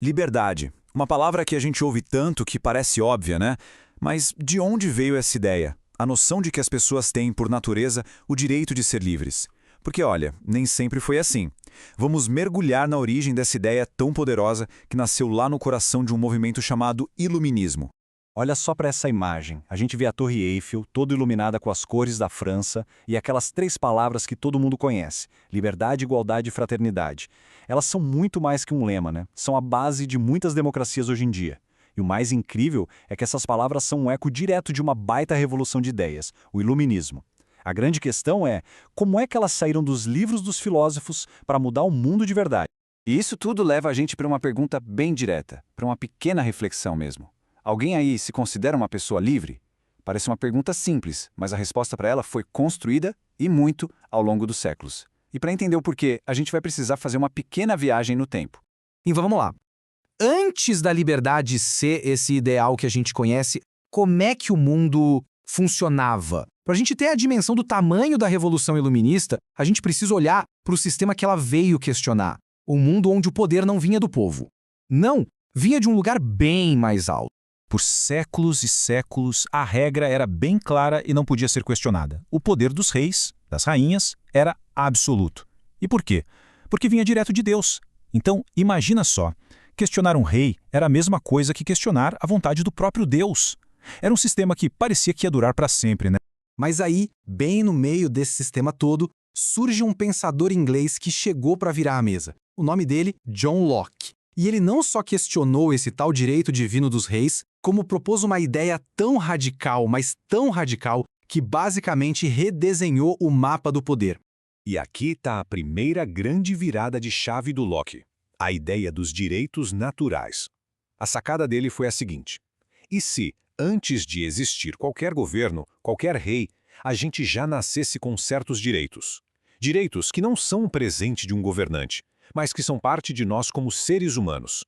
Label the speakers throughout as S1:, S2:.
S1: Liberdade. Uma palavra que a gente ouve tanto que parece óbvia, né? Mas de onde veio essa ideia? A noção de que as pessoas têm, por natureza, o direito de ser livres. Porque, olha, nem sempre foi assim. Vamos mergulhar na origem dessa ideia tão poderosa que nasceu lá no coração de um movimento chamado Iluminismo.
S2: Olha só para essa imagem. A gente vê a Torre Eiffel, toda iluminada com as cores da França e aquelas três palavras que todo mundo conhece: liberdade, igualdade e fraternidade. Elas são muito mais que um lema, né? São a base de muitas democracias hoje em dia. E o mais incrível é que essas palavras são um eco direto de uma baita revolução de ideias, o Iluminismo. A grande questão é como é que elas saíram dos livros dos filósofos para mudar o mundo de verdade.
S1: E isso tudo leva a gente para uma pergunta bem direta, para uma pequena reflexão mesmo. Alguém aí se considera uma pessoa livre? Parece uma pergunta simples, mas a resposta para ela foi construída e muito ao longo dos séculos. E para entender o porquê, a gente vai precisar fazer uma pequena viagem no tempo.
S3: Então vamos lá. Antes da liberdade ser esse ideal que a gente conhece, como é que o mundo funcionava? Para a gente ter a dimensão do tamanho da Revolução Iluminista, a gente precisa olhar para o sistema que ela veio questionar. Um mundo onde o poder não vinha do povo. Não, vinha de um lugar bem mais alto.
S4: Por séculos e séculos, a regra era bem clara e não podia ser questionada. O poder dos reis, das rainhas, era absoluto. E por quê? Porque vinha direto de Deus. Então, imagina só, questionar um rei era a mesma coisa que questionar a vontade do próprio Deus. Era um sistema que parecia que ia durar para sempre, né?
S3: Mas aí, bem no meio desse sistema todo, surge um pensador inglês que chegou para virar a mesa. O nome dele, John Locke. E ele não só questionou esse tal direito divino dos reis, como propôs uma ideia tão radical, mas tão radical, que basicamente redesenhou o mapa do poder.
S5: E aqui está a primeira grande virada de chave do Locke, a ideia dos direitos naturais. A sacada dele foi a seguinte: e se, antes de existir qualquer governo, qualquer rei, a gente já nascesse com certos direitos? Direitos que não são um presente de um governante, mas que são parte de nós como seres humanos.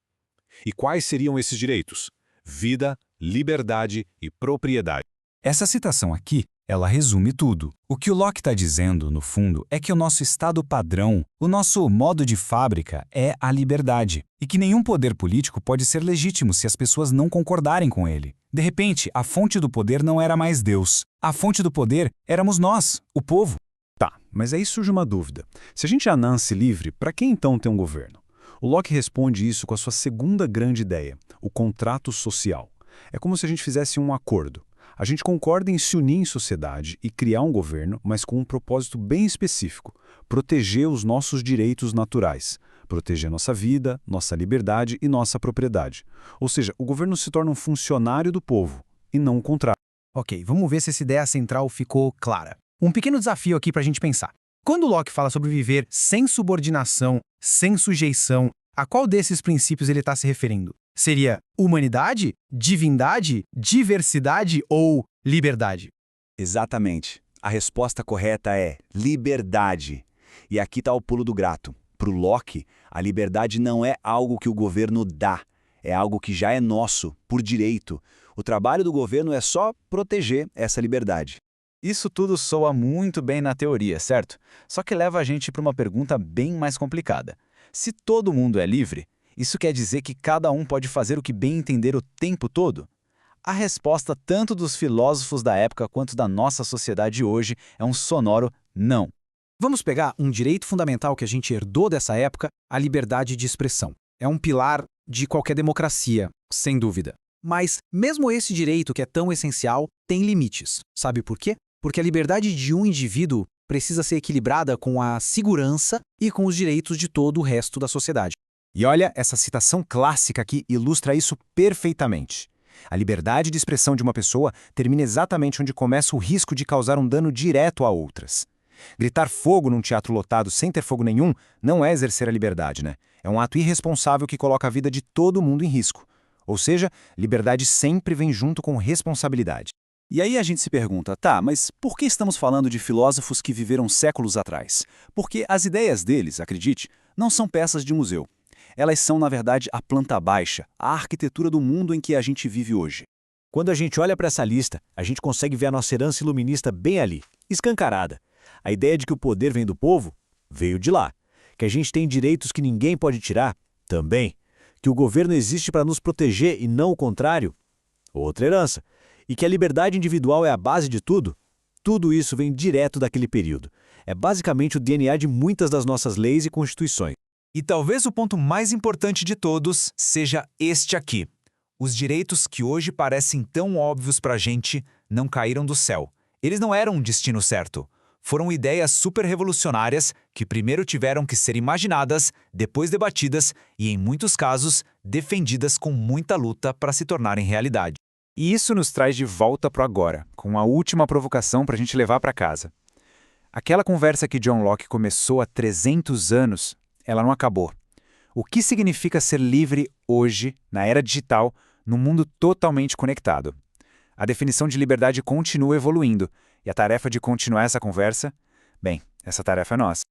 S5: E quais seriam esses direitos? Vida, liberdade e propriedade.
S4: Essa citação aqui, ela resume tudo. O que o Locke está dizendo, no fundo, é que o nosso estado padrão, o nosso modo de fábrica é a liberdade. E que nenhum poder político pode ser legítimo se as pessoas não concordarem com ele. De repente, a fonte do poder não era mais Deus. A fonte do poder éramos nós, o povo.
S5: Tá, mas aí surge uma dúvida. Se a gente já nasce livre, para que então ter um governo? O Locke responde isso com a sua segunda grande ideia, o contrato social. É como se a gente fizesse um acordo. A gente concorda em se unir em sociedade e criar um governo, mas com um propósito bem específico: proteger os nossos direitos naturais, proteger nossa vida, nossa liberdade e nossa propriedade. Ou seja, o governo se torna um funcionário do povo, e não o contrário.
S3: Ok, vamos ver se essa ideia central ficou clara. Um pequeno desafio aqui para a gente pensar. Quando Locke fala sobre viver sem subordinação, sem sujeição, a qual desses princípios ele está se referindo? Seria humanidade, divindade, diversidade ou liberdade?
S1: Exatamente. A resposta correta é liberdade. E aqui está o pulo do gato. Para o Locke, a liberdade não é algo que o governo dá, é algo que já é nosso, por direito. O trabalho do governo é só proteger essa liberdade.
S2: Isso tudo soa muito bem na teoria, certo? Só que leva a gente para uma pergunta bem mais complicada. Se todo mundo é livre, isso quer dizer que cada um pode fazer o que bem entender o tempo todo? A resposta tanto dos filósofos da época quanto da nossa sociedade hoje é um sonoro não.
S3: Vamos pegar um direito fundamental que a gente herdou dessa época, a liberdade de expressão. É um pilar de qualquer democracia, sem dúvida. Mas, mesmo esse direito que é tão essencial, tem limites. Sabe por quê? Porque a liberdade de um indivíduo precisa ser equilibrada com a segurança e com os direitos de todo o resto da sociedade.
S4: E olha, essa citação clássica aqui ilustra isso perfeitamente. A liberdade de expressão de uma pessoa termina exatamente onde começa o risco de causar um dano direto a outras. Gritar fogo num teatro lotado sem ter fogo nenhum não é exercer a liberdade, né? É um ato irresponsável que coloca a vida de todo mundo em risco. Ou seja, liberdade sempre vem junto com responsabilidade.
S1: E aí a gente se pergunta, tá, mas por que estamos falando de filósofos que viveram séculos atrás? Porque as ideias deles, acredite, não são peças de museu. Elas são, na verdade, a planta baixa, a arquitetura do mundo em que a gente vive hoje.
S6: Quando a gente olha para essa lista, a gente consegue ver a nossa herança iluminista bem ali, escancarada. A ideia de que o poder vem do povo veio de lá. Que a gente tem direitos que ninguém pode tirar, também. Que o governo existe para nos proteger e não o contrário? Outra herança. E que a liberdade individual é a base de tudo? Tudo isso vem direto daquele período. É basicamente o DNA de muitas das nossas leis e constituições.
S1: E talvez o ponto mais importante de todos seja este aqui. Os direitos que hoje parecem tão óbvios pra gente não caíram do céu. Eles não eram um destino certo. Foram ideias super revolucionárias que primeiro tiveram que ser imaginadas, depois debatidas e, em muitos casos, defendidas com muita luta para se tornarem realidade.
S2: E isso nos traz de volta para o agora, com a última provocação para a gente levar para casa. Aquela conversa que John Locke começou há 300 anos, ela não acabou. O que significa ser livre hoje, na era digital, num mundo totalmente conectado? A definição de liberdade continua evoluindo, e a tarefa de continuar essa conversa, bem, essa tarefa é nossa.